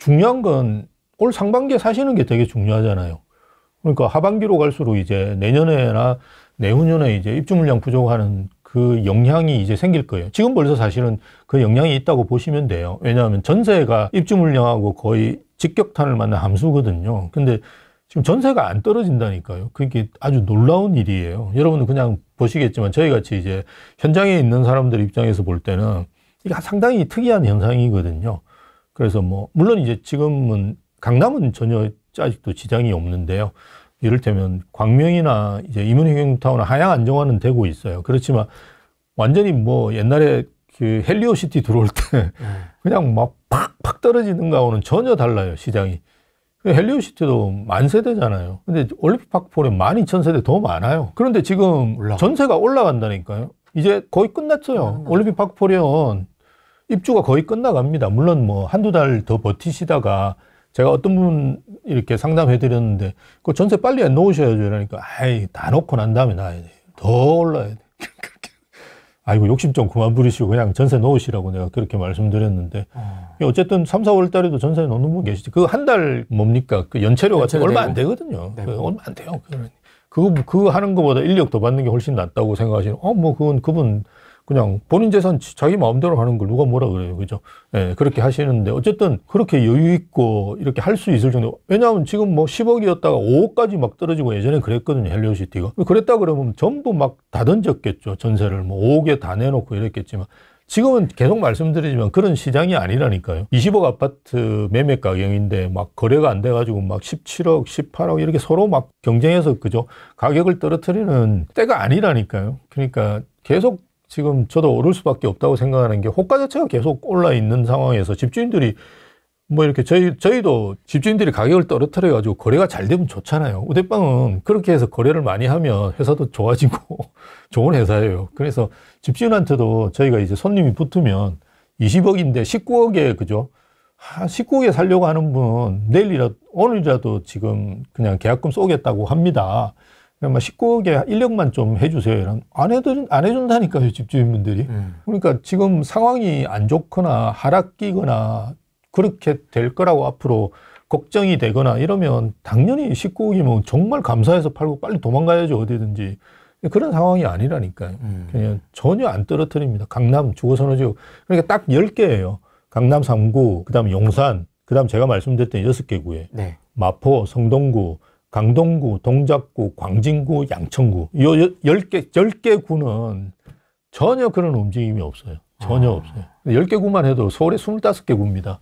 중요한 건 올 상반기에 사시는 게 되게 중요하잖아요. 그러니까 하반기로 갈수록 이제 내년에나 내후년에 이제 입주 물량 부족하는 그 영향이 이제 생길 거예요. 지금 벌써 사실은 그 영향이 있다고 보시면 돼요. 왜냐하면 전세가 입주 물량하고 거의 직격탄을 맞는 함수거든요. 근데 지금 전세가 안 떨어진다니까요. 그게 아주 놀라운 일이에요. 여러분은 그냥 보시겠지만 저희 같이 이제 현장에 있는 사람들 입장에서 볼 때는 이게 상당히 특이한 현상이거든요. 그래서 뭐 물론 이제 지금은 강남은 전혀 아직도 지장이 없는데요. 이를테면 광명이나 이제 이문해경타운이나 하양 안정화는 되고 있어요. 그렇지만 완전히 뭐 옛날에 그 헬리오시티 들어올 때 그냥 막 팍팍 떨어지는 거하고는 전혀 달라요, 시장이. 헬리오시티도 만 세대잖아요. 근데 올림픽파크포는 12,000세대 더 많아요. 그런데 지금 전세가 올라간다니까요. 이제 거의 끝났어요. 올림픽파크포는 입주가 거의 끝나갑니다. 물론 뭐 한두 달 더 버티시다가 제가 어떤 분 이렇게 상담해 드렸는데 그 전세 빨리 안 놓으셔야죠. 이러니까 아이 다 놓고 난 다음에 놔야 돼. 더 올라야 돼. 아이고 욕심 좀 그만 부리시고 그냥 전세 놓으시라고 내가 그렇게 말씀드렸는데 어쨌든 3, 4월 달에도 전세 놓는 분 계시지. 그 한 달 뭡니까? 그 연체료 같은 거 얼마 안 되거든요. 얼마 안 돼요. 그거 하는 것보다 인력 더 받는 게 훨씬 낫다고 생각하시는 뭐 그분 그냥 본인 재산 자기 마음대로 하는 걸 누가 뭐라 그래요. 그죠? 예, 그렇게 하시는데 어쨌든 그렇게 여유 있고 이렇게 할 수 있을 정도. 왜냐하면 지금 뭐 10억이었다가 5억까지 막 떨어지고 예전에 그랬거든요. 헬리오시티가. 그랬다 그러면 전부 막 다 던졌겠죠. 전세를 뭐 5억에 다 내놓고 이랬겠지만 지금은 계속 말씀드리지만 그런 시장이 아니라니까요. 20억 아파트 매매 가격인데 막 거래가 안 돼가지고 막 17억, 18억 이렇게 서로 막 경쟁해서 그죠? 가격을 떨어뜨리는 때가 아니라니까요. 그러니까 계속 지금 저도 오를 수밖에 없다고 생각하는 게 호가 자체가 계속 올라 있는 상황에서 집주인들이 뭐 이렇게 저희도 집주인들이 가격을 떨어뜨려 가지고 거래가 잘 되면 좋잖아요. 우대빵은 그렇게 해서 거래를 많이 하면 회사도 좋아지고 좋은 회사예요. 그래서 집주인한테도 저희가 이제 손님이 붙으면 20억인데 19억에 그죠? 19억에 살려고 하는 분 오늘이라도 지금 그냥 계약금 쏘겠다고 합니다. 그러면 19억에 인력만 좀 해주세요. 이런 안 해준다니까요, 집주인분들이. 그러니까 지금 상황이 안 좋거나 하락기거나 그렇게 될 거라고 앞으로 걱정이 되거나 이러면 당연히 19억이면 정말 감사해서 팔고 빨리 도망가야죠, 어디든지. 그런 상황이 아니라니까요. 그냥 전혀 안 떨어뜨립니다. 강남 주거선호지역. 그러니까 딱 10개예요. 강남 3구, 그 다음에 용산, 그 다음 제가 말씀드렸던 6개 구에. 네. 마포, 성동구, 강동구, 동작구, 광진구, 양천구. 이 10개 구는 전혀 그런 움직임이 없어요. 전혀 없어요. 10개 구만 해도 서울에 25개 구입니다.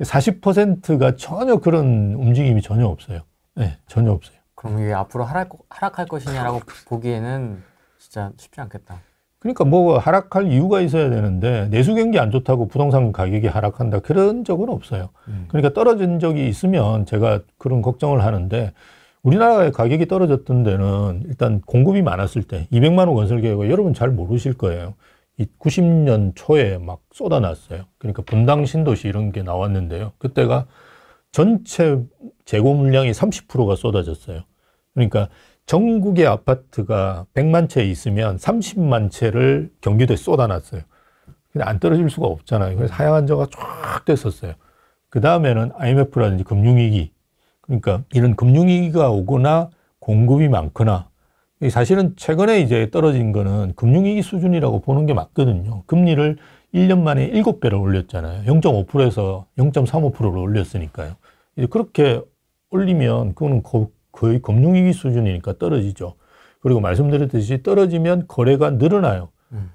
40%가 전혀 그런 움직임이 전혀 없어요. 네, 전혀 없어요. 그럼 이게 앞으로 하락할 것이냐라고 보기에는 진짜 쉽지 않겠다. 그러니까 뭐 하락할 이유가 있어야 되는데 내수 경기 안 좋다고 부동산 가격이 하락한다 그런 적은 없어요. 그러니까 떨어진 적이 있으면 제가 그런 걱정을 하는데 우리나라의 가격이 떨어졌던 데는 일단 공급이 많았을 때 200만 원 건설 계획을 여러분 잘 모르실 거예요. 90년 초에 막 쏟아놨어요. 그러니까 분당 신도시 이런 게 나왔는데요. 그때가 전체 재고 물량이 30%가 쏟아졌어요. 그러니까 전국의 아파트가 100만 채 있으면 30만 채를 경기도에 쏟아놨어요. 근데 안 떨어질 수가 없잖아요. 그래서 하향 안정화가 쫙 됐었어요. 그 다음에는 IMF라든지 금융위기. 그러니까 이런 금융위기가 오거나 공급이 많거나 사실은 최근에 이제 떨어진 거는 금융위기 수준이라고 보는 게 맞거든요. 금리를 1년 만에 7배를 올렸잖아요. 0.5%에서 0.35%로 올렸으니까요. 이제 그렇게 올리면 그거는 거의 금융위기 수준이니까 떨어지죠. 그리고 말씀드렸듯이 떨어지면 거래가 늘어나요.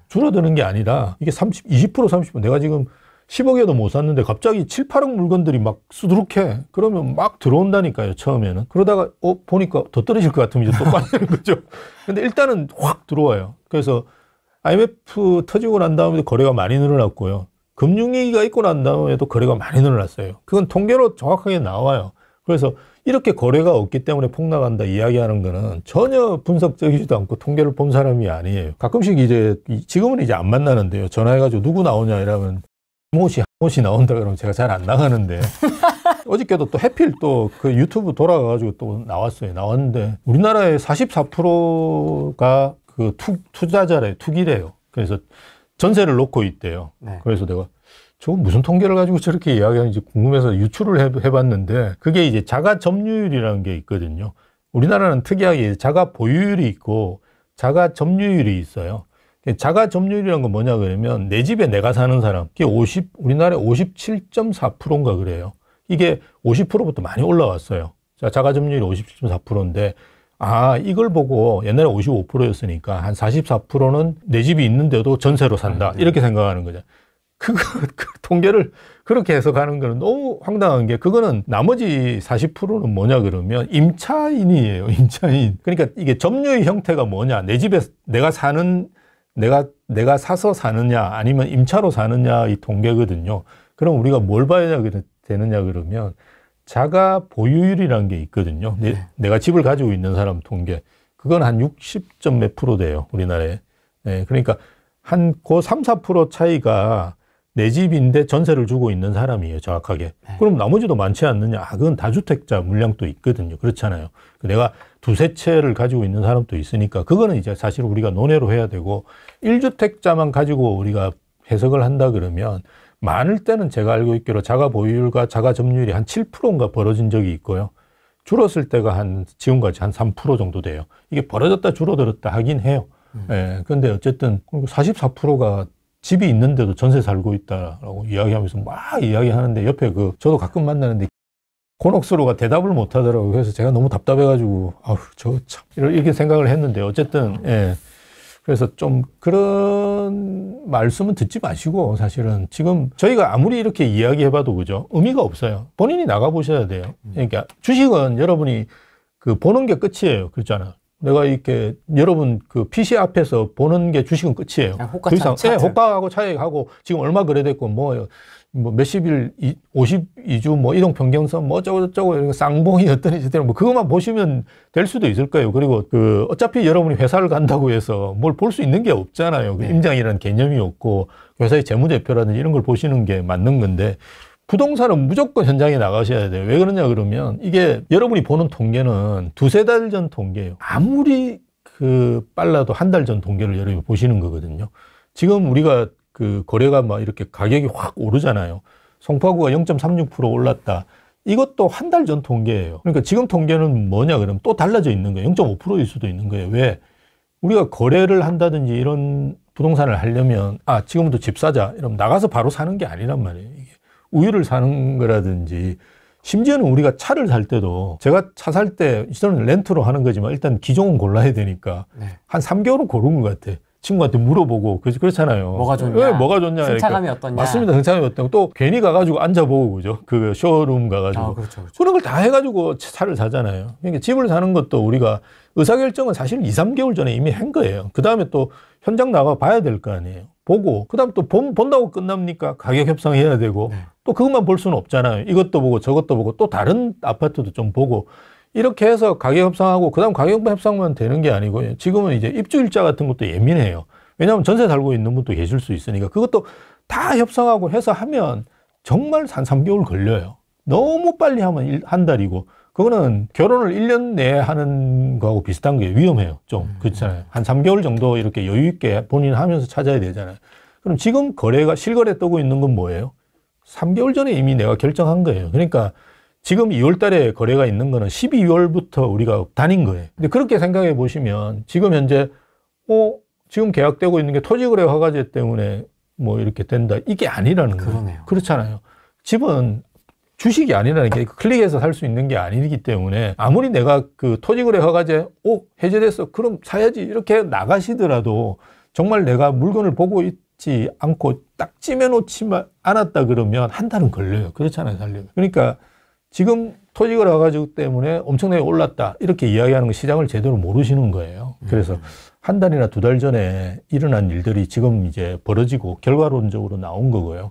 줄어드는 게 아니라 이게 20%, 30%. 내가 지금 10억에도 못 샀는데 갑자기 7, 8억 물건들이 막 수두룩해. 그러면 막 들어온다니까요, 처음에는. 그러다가, 보니까 더 떨어질 것 같으면 이제 또 빠지는 거죠. 근데 일단은 확 들어와요. 그래서 IMF 터지고 난 다음에도 거래가 많이 늘어났고요. 금융위기가 있고 난 다음에도 거래가 많이 늘어났어요. 그건 통계로 정확하게 나와요. 그래서 이렇게 거래가 없기 때문에 폭락한다 이야기하는 거는 전혀 분석적이지도 않고 통계를 본 사람이 아니에요. 가끔씩 이제, 지금은 이제 안 만나는데요. 전화해가지고 누구 나오냐 이러면 한모씨 나온다 그러면 제가 잘 안 나가는데 어저께도 또 해필 또 그 유튜브 돌아가가지고 또 나왔어요. 나왔는데 우리나라의 44%가 그 투자자래, 투기래요. 그래서 전세를 놓고 있대요. 네. 그래서 내가 저 무슨 통계를 가지고 저렇게 이야기하는지 궁금해서 유출을 해봤는데 그게 이제 자가 점유율이라는 게 있거든요. 우리나라는 특이하게 자가 보유율이 있고 자가 점유율이 있어요. 자가 점유율이라는 건 뭐냐 그러면 내 집에 내가 사는 사람, 이게 우리나라의 57.4%인가 그래요. 이게 50%부터 많이 올라왔어요. 자가 점유율이 57.4%인데 이걸 보고 옛날에 55%였으니까 한 44%는 내 집이 있는데도 전세로 산다. 이렇게 생각하는 거죠. 그 통계를 그렇게 해석하는 거는 너무 황당한 게 그거는 나머지 40%는 뭐냐 그러면 임차인이에요. 임차인. 그러니까 이게 점유의 형태가 뭐냐. 내 집에 내가 사서 사느냐 아니면 임차로 사느냐 이 통계거든요. 그럼 우리가 뭘 봐야 되느냐 그러면 자가 보유율이라는 게 있거든요. 내가 집을 가지고 있는 사람 통계. 그건 한 60점 몇 프로 돼요. 우리나라에. 네, 그러니까 한 그 3, 4% 차이가 내 집인데 전세를 주고 있는 사람이에요. 정확하게. 그럼 나머지도 많지 않느냐. 그건 다주택자 물량도 있거든요. 그렇잖아요. 내가 두세 채를 가지고 있는 사람도 있으니까 그거는 이제 사실 우리가 논외로 해야 되고 1주택자만 가지고 우리가 해석을 한다 그러면 많을 때는 제가 알고 있기로 자가 보유율과 자가 점유율이 한 7%인가 벌어진 적이 있고요. 줄었을 때가 지금까지 한 3% 정도 돼요. 이게 벌어졌다 줄어들었다 하긴 해요. 예. 근데 어쨌든 44%가 집이 있는데도 전세 살고 있다라고 이야기하면서 막 이야기하는데 옆에 저도 가끔 만나는데 곤혹스러워가 대답을 못 하더라고요. 그래서 제가 너무 답답해가지고 이렇게 생각을 했는데 어쨌든 예. 그래서 좀 그런 말씀은 듣지 마시고 사실은 지금 저희가 아무리 이렇게 이야기해봐도 그죠? 의미가 없어요. 본인이 나가보셔야 돼요. 그러니까 주식은 여러분이 보는 게 끝이에요. 그렇잖아. 내가 이렇게 여러분 PC 앞에서 보는 게 주식은 끝이에요. 그 이상 호가하고 차익하고 지금 얼마 거래됐고 뭐 몇십일 52주 뭐 이동평균선 뭐 어쩌고저쩌고 이런 쌍봉이 어떠니 뭐 그것만 보시면 될 수도 있을 거예요. 그리고 어차피 여러분이 회사를 간다고 해서 뭘 볼 수 있는 게 없잖아요. 임장이라는 개념이 없고 회사의 재무제표라든지 이런 걸 보시는 게 맞는 건데 부동산은 무조건 현장에 나가셔야 돼요. 왜 그러냐 그러면 이게 여러분이 보는 통계는 두세 달 전 통계예요. 아무리 빨라도 한 달 전 통계를 여러분이 보시는 거거든요. 지금 우리가 거래가 막 이렇게 가격이 확 오르잖아요. 송파구가 0.36% 올랐다. 이것도 한 달 전 통계예요. 그러니까 지금 통계는 뭐냐 그러면 또 달라져 있는 거예요. 0.5%일 수도 있는 거예요. 왜? 우리가 거래를 한다든지 이런 부동산을 하려면 지금부터 집 사자 이러면 나가서 바로 사는 게 아니란 말이에요. 이게. 우유를 사는 거라든지 심지어는 우리가 차를 살 때도 제가 차 살 때 저는 렌트로 하는 거지만 일단 기종은 골라야 되니까 한 3개월은 고른 것 같아. 친구한테 물어보고 그렇잖아요. 뭐가 좋냐? 왜 뭐가 좋냐? 승차감이 어떠냐? 맞습니다. 승차감이 어떠냐? 또 괜히 가가지고 앉아보고 그죠? 쇼룸 가가지고 그렇죠. 그런 걸 다 해가지고 차를 사잖아요. 그러니까 집을 사는 것도 우리가 의사결정은 사실 2, 3개월 전에 이미 한 거예요. 그 다음에 또 현장 나가 봐야 될 거 아니에요. 보고 그다음 또 본다고 끝납니까? 가격 협상해야 되고 또 그것만 볼 수는 없잖아요. 이것도 보고 저것도 보고 또 다른 아파트도 좀 보고 이렇게 해서 가격 협상하고 그다음 가격 협상만 되는 게 아니고 지금은 이제 입주일자 같은 것도 예민해요. 왜냐하면 전세 살고 있는 분도 계실 수 있으니까 그것도 다 협상하고 해서 하면 정말 한 3개월 걸려요. 너무 빨리 하면 한 달이고 그거는 결혼을 1년 내에 하는 거하고 비슷한 게 위험해요. 좀 그렇잖아요. 한 3개월 정도 이렇게 여유 있게 본인 하면서 찾아야 되잖아요. 그럼 지금 실거래 뜨고 있는 건 뭐예요? 3개월 전에 이미 내가 결정한 거예요. 그러니까 지금 2월 달에 거래가 있는 거는 12월부터 우리가 다닌 거예요. 근데 그렇게 생각해 보시면 지금 현재 지금 계약되고 있는 게 토지거래 허가제 때문에 뭐 이렇게 된다. 이게 아니라는 거예요. 그러네요. 그렇잖아요. 집은 주식이 아니라는 게 클릭해서 살 수 있는 게 아니기 때문에 아무리 내가 토지거래 허가제 해제됐어. 그럼 사야지. 이렇게 나가시더라도 정말 내가 물건을 보고 있지 않고 딱 찜해놓지 않았다 그러면 한 달은 걸려요. 그렇잖아요. 살려면. 그러니까 지금 토지거래 허가제 때문에 엄청나게 올랐다. 이렇게 이야기하는 거 시장을 제대로 모르시는 거예요. 그래서 한 달이나 두 달 전에 일어난 일들이 지금 이제 벌어지고 결과론적으로 나온 거고요.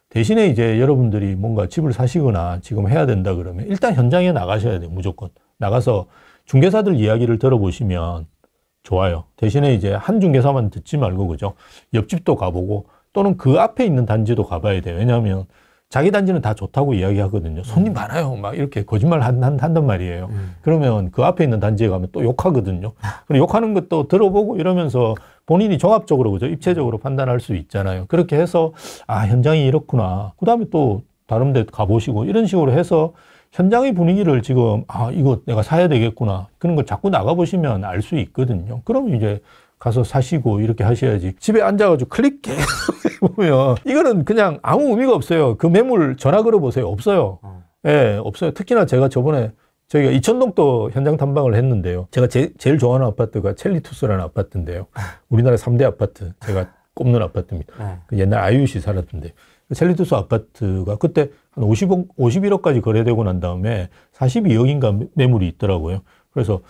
대신에 이제 여러분들이 뭔가 집을 사시거나 지금 해야 된다 그러면 일단 현장에 나가셔야 돼요. 무조건. 나가서 중개사들 이야기를 들어보시면 좋아요. 대신에 이제 한 중개사만 듣지 말고 그죠? 옆집도 가보고 또는 그 앞에 있는 단지도 가봐야 돼요. 왜냐하면 자기 단지는 다 좋다고 이야기하거든요. 손님 많아요. 막 이렇게 거짓말 한단 말이에요. 그러면 그 앞에 있는 단지에 가면 또 욕하거든요. 그럼 욕하는 것도 들어보고 이러면서 본인이 종합적으로 그죠? 입체적으로 판단할 수 있잖아요. 그렇게 해서 아, 현장이 이렇구나. 그다음에 또 다른 데 가보시고 이런 식으로 해서 현장의 분위기를 지금 아, 이거 내가 사야 되겠구나. 그런 걸 자꾸 나가보시면 알 수 있거든요. 그럼 이제 가서 사시고 이렇게 하셔야지. 집에 앉아가지고 클릭 계속 해보면 이거는 그냥 아무 의미가 없어요. 그 매물 전화 걸어보세요. 없어요. 예, 없어요. 특히나 제가 저번에 저희가 이천동도 현장 탐방을 했는데요. 제가 제일 좋아하는 아파트가 첼리투스라는 아파트인데요. 우리나라 3대 아파트. 제가 꼽는 아파트입니다. 그 옛날 아이유시 살았던데. 첼리투스 아파트가 그때 한 51억까지 거래되고 난 다음에 42억인가 매물이 있더라고요. 그래서,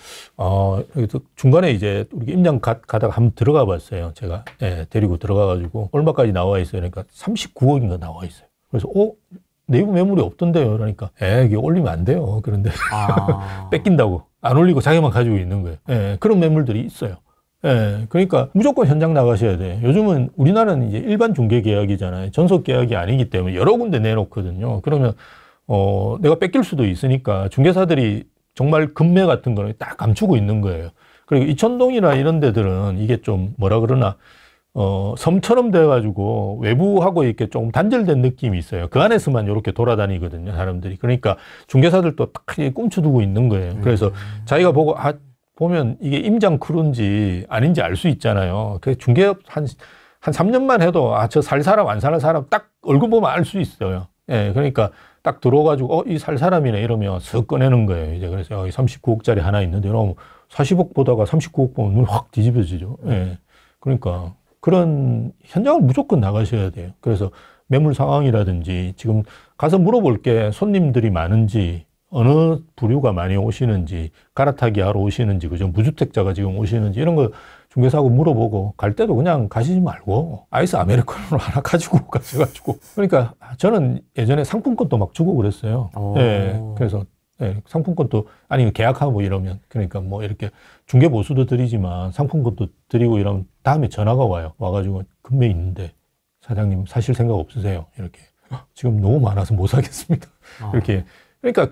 여기서 중간에 이제 우리 임장 가다가 한번 들어가 봤어요. 제가, 예, 데리고 들어가가지고 얼마까지 나와 있어요. 그러니까 39억인가 나와 있어요. 그래서, 내부 매물이 없던데요. 그러니까, 이게 올리면 안 돼요. 그런데, 뺏긴다고. 안 올리고 자기만 가지고 있는 거예요. 예, 그런 매물들이 있어요. 예, 그러니까 무조건 현장 나가셔야 돼요. 요즘은 우리나라는 이제 일반 중개 계약이잖아요. 전속 계약이 아니기 때문에 여러 군데 내놓거든요. 그러면, 내가 뺏길 수도 있으니까 중개사들이 정말 금매 같은 거는 딱 감추고 있는 거예요. 그리고 이천동이나 이런 데들은 이게 좀 뭐라 그러나, 섬처럼 돼가지고 외부하고 이렇게 좀 단절된 느낌이 있어요. 그 안에서만 이렇게 돌아다니거든요, 사람들이. 그러니까 중개사들도 딱 꿈쳐두고 있는 거예요. 그래서 자기가 보고, 보면 이게 임장 크루인지 아닌지 알 수 있잖아요. 그 중개업 한 3년만 해도, 저 살 사람, 안 살 사람 딱 얼굴 보면 알 수 있어요. 예, 그러니까 딱 들어가지고, 이 살 사람이네 이러면 쓱 꺼내는 거예요. 이제 그래서 여기 39억짜리 하나 있는데, 이러면 40억 보다가 39억 보면 눈이 확 뒤집어지죠. 예. 그러니까 그런 현장을 무조건 나가셔야 돼요. 그래서 매물 상황이라든지 지금 가서 물어볼 게 손님들이 많은지, 어느 부류가 많이 오시는지, 갈아타기 하러 오시는지, 그죠? 무주택자가 지금 오시는지, 이런 거 중개사하고 물어보고, 갈 때도 그냥 가시지 말고, 아이스 아메리카노 하나 가지고 가셔가지고. 그러니까 저는 예전에 상품권도 막 주고 그랬어요. 예. 그래서, 예, 상품권도, 아니, 계약하고 이러면, 그러니까 뭐 이렇게 중개보수도 드리지만 상품권도 드리고 이러면 다음에 전화가 와요. 와가지고, 금매 있는데, 사장님 사실 생각 없으세요? 이렇게. 지금 너무 많아서 못 사겠습니다. 이렇게. 그러니까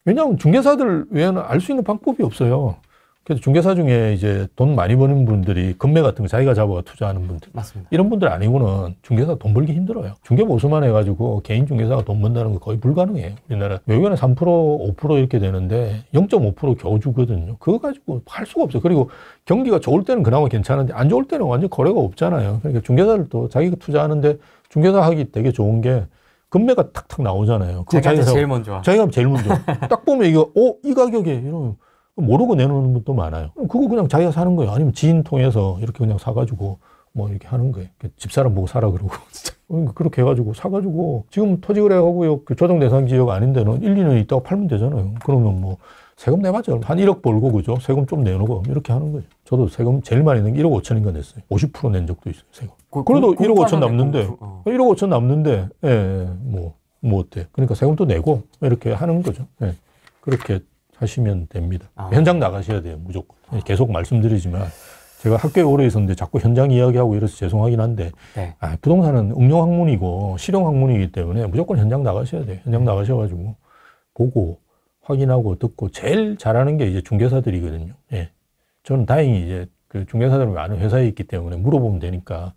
왜냐하면 중개사들 외에는 알 수 있는 방법이 없어요. 그래서 중개사 중에 이제 돈 많이 버는 분들이 금매 같은 거 자기가 잡아가 투자하는 분들. 맞습니다. 이런 분들 아니고는 중개사 돈 벌기 힘들어요. 중개보수만 해가지고 개인 중개사가 돈 번다는 거 거의 불가능해요. 우리나라. 외국에는 3%, 5% 이렇게 되는데 0.5% 겨우 주거든요. 그거 가지고 할 수가 없어요. 그리고 경기가 좋을 때는 그나마 괜찮은데 안 좋을 때는 완전 거래가 없잖아요. 그러니까 중개사들도 자기가 투자하는데 중개사 하기 되게 좋은 게 금매가 탁탁 나오잖아요. 자기가 제일 먼저. 자기가 제일 먼저. 딱 보면 이거, 이 가격에 이러면 모르고 내놓는 분도 많아요. 그거 그냥 자기가 사는 거예요. 아니면 지인 통해서 이렇게 그냥 사가지고 뭐 이렇게 하는 거예요. 집사람 보고 사라 그러고. 진짜. 그렇게 해가지고 사가지고 지금 토지거래하고요. 그 조정 대상 지역 아닌 데는 1, 2년 있다가 팔면 되잖아요. 그러면 뭐 세금 내봤죠. 한 1억 벌고 그죠. 세금 좀 내놓고 이렇게 하는 거죠. 저도 세금 제일 많이 낸 게 1억 5천인가 냈어요. 50% 낸 적도 있어요. 세금. 그래도 1억 5천 남는데, 1억 5천 남는데, 뭐 어때. 그러니까 세금도 내고, 이렇게 하는 거죠. 예. 그렇게 하시면 됩니다. 현장 나가셔야 돼요, 무조건. 계속 말씀드리지만, 제가 학교에 오래 있었는데 자꾸 현장 이야기하고 이래서 죄송하긴 한데, 네. 부동산은 응용 학문이고, 실용 학문이기 때문에 무조건 현장 나가셔야 돼요. 현장 나가셔가지고, 보고, 확인하고, 듣고, 제일 잘하는 게 이제 중개사들이거든요. 예. 저는 다행히 이제 그 중개사들이 많은 회사에 있기 때문에 물어보면 되니까,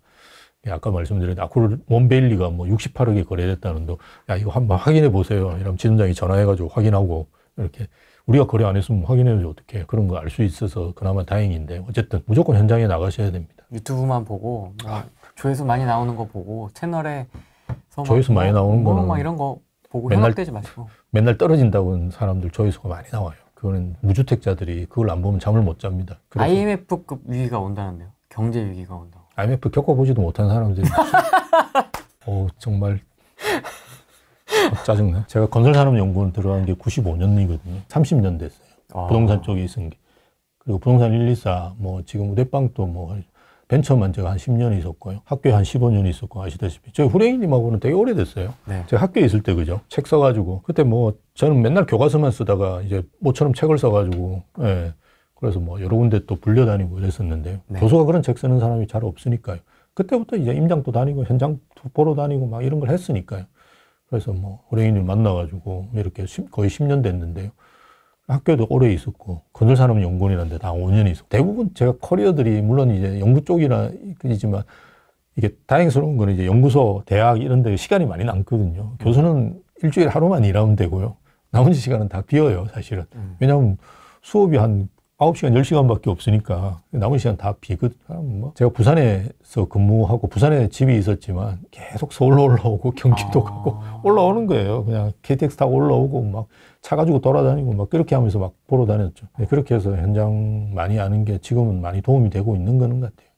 아까 말씀드린 아쿠르 몬베일리가 뭐 68억에 거래됐다는 도, 이거 한번 확인해 보세요. 이러면 지점장이 전화해가지고 확인하고, 이렇게. 우리가 거래 안 했으면 확인해야지 어떡해. 그런 거 알 수 있어서 그나마 다행인데, 어쨌든 무조건 현장에 나가셔야 됩니다. 유튜브만 보고, 조회수 많이 나오는 거 보고, 채널에 조회수 많이 나오는 거는 막 이런 거 보고 현혹되지 마시고. 맨날 떨어진다고 하는 사람들 조회수가 많이 나와요. 그거는 무주택자들이 그걸 안 보면 잠을 못 잡니다. IMF급 위기가 온다는데요. 경제 위기가 온다고. IMF 겪어보지도 못한 사람들이. 정말 짜증나. 제가 건설산업연구원 들어간 게 95년이거든요. 30년 됐어요. 부동산 쪽에 있은 게. 그리고 부동산 124, 뭐 지금 우대빵도 뭐 벤처만 제가 한 10년 있었고요. 학교에 한 15년 있었고 아시다시피. 저희 후레이님하고는 되게 오래됐어요. 네. 제가 학교에 있을 때 그죠. 책 써가지고. 그때 뭐 저는 맨날 교과서만 쓰다가 이제 모처럼 책을 써가지고, 예. 그래서 뭐 여러 군데 또 불려다니고 이랬었는데요. 네. 교수가 그런 책 쓰는 사람이 잘 없으니까요. 그때부터 이제 임장도 다니고 현장 보러 다니고 막 이런 걸 했으니까요. 그래서 뭐 후레이님 만나가지고 이렇게 거의 10년 됐는데요. 학교도 오래 있었고 건설산업연구원이라는 데 다 5년 있었고 대부분 제가 커리어들이 물론 이제 연구 쪽이지만 이게 다행스러운 거는 이제 연구소, 대학 이런 데 시간이 많이 남거든요. 교수는 일주일에 하루만 일하면 되고요. 나머지 시간은 다 비어요, 사실은. 왜냐하면 수업이 한 9시간, 10시간밖에 없으니까 나머지 시간 다 비거든. 뭐 제가 부산에서 근무하고 부산에 집이 있었지만 계속 서울로 올라오고 경기도 가고 올라오는 거예요. 그냥 KTX 타고 올라오고 막 차 가지고 돌아다니고 막 그렇게 하면서 막 보러 다녔죠. 그렇게 해서 현장 많이 아는 게 지금은 많이 도움이 되고 있는 거는 것 같아요.